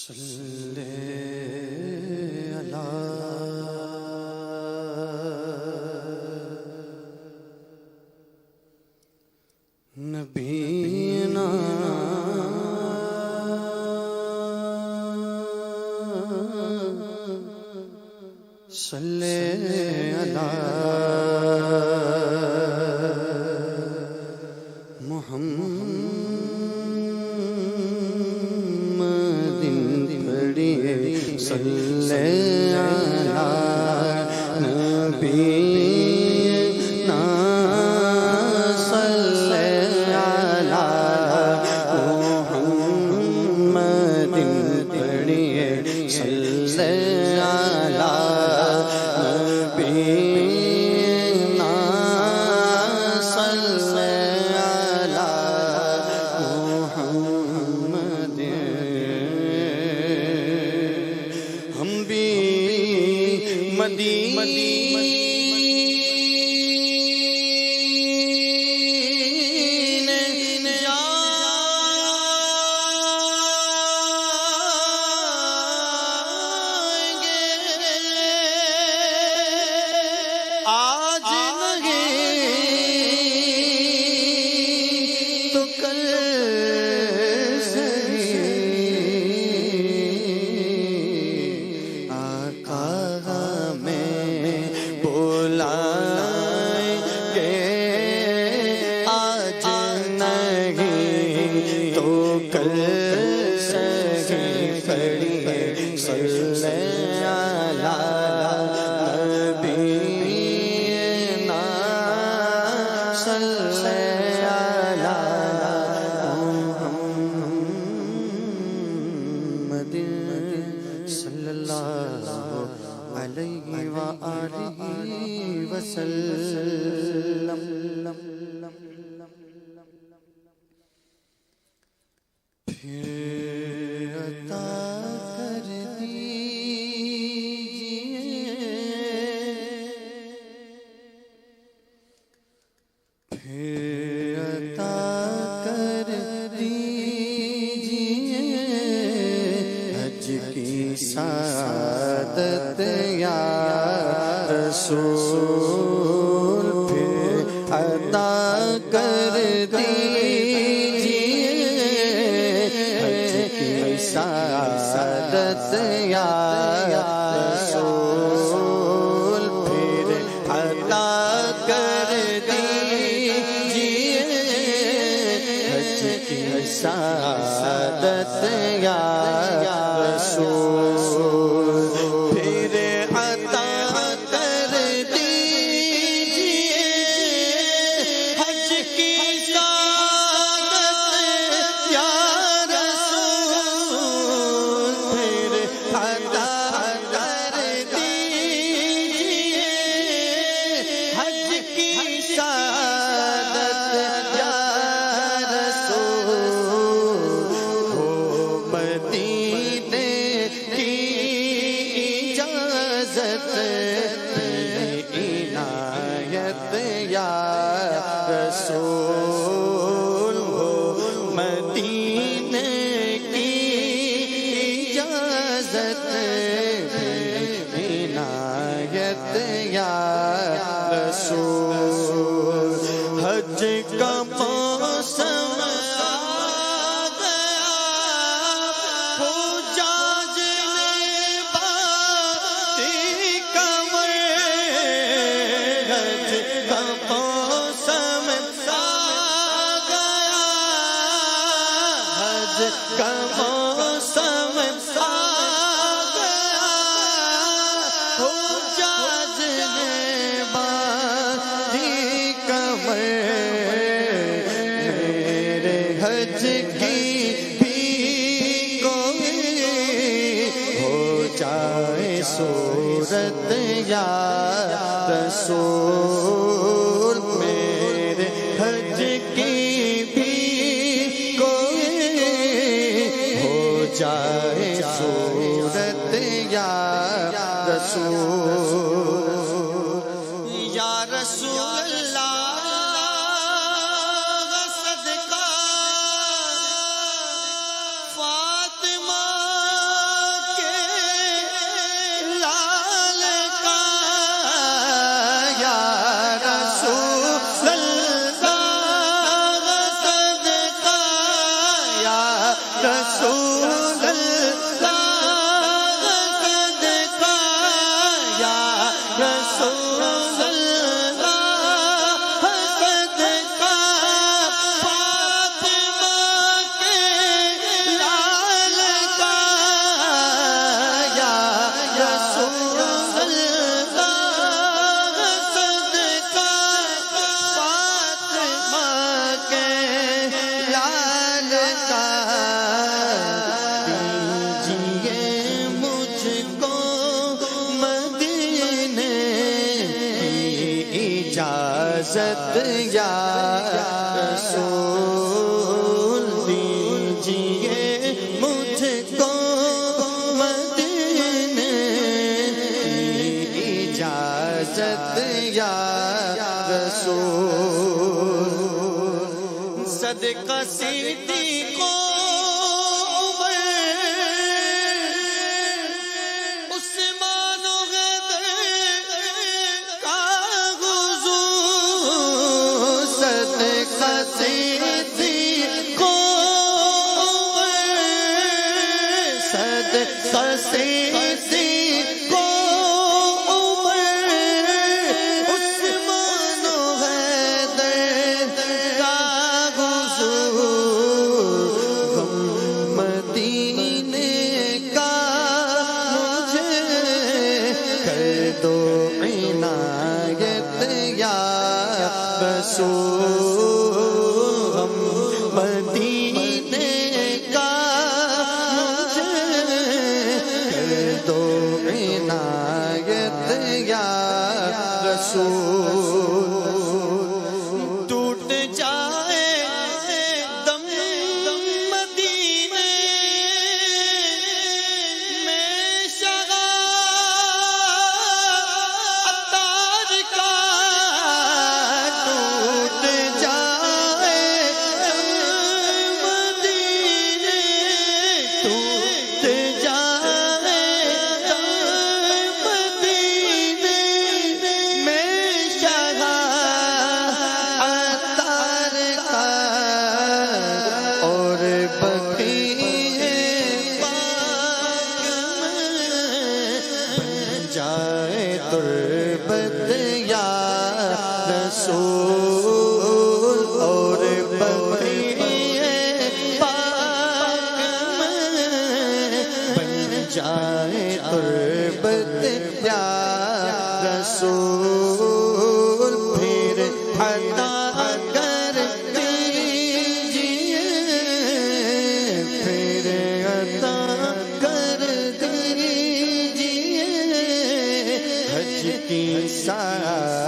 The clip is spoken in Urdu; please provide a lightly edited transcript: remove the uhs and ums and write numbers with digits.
صلی علی نبینا صلی علی محمد صلی علی نبینا صلی علی محمد پڑھیے صلی علی نبینا صلی علی محمد ہم بھی مدینے جائیں گے آج نہیں تو کل صلی علی نبینا صلی علی محمد صلی اللہ علیہ وآلہ وسلم پھر عطا کر دیجئے حج کی سعادت یا رسول پھر عطا کر دیجئے حج کی سعادت یا رسول پھر عطا کر سعادت یا رسول پھر عطا کر دیجئے حج کی سعادت یا رسول پھر عطا کر دیجئے حج کی سعادت یا عنایت یا رسول ہو مدینے کی اجازت عنایت یا رسول حج کا موسم کا موسم آ گیا ہو جاجنے باندھی کمر میرے حج کی بھی کوئی ہو جائے صورت یا رسول میرے حج کی جائے صورت یا رسول یا رسول اللہ صدقہ فاطمہ اجازت یا رسول دیجئے مجھ کو مدینے کی اجازت یا رسول صدقہ صدیق ہم مدینے کا مجھے کر دو عنایت یا رسول ٹوٹ جائے دم مدینے میں شغا عطار کا تربت یا رسول اور بقیہ پاک میں بن جائے تربت یا رسول پھر عطا کر دیجئے پھر عطا کر دیجئے حج کی سعادت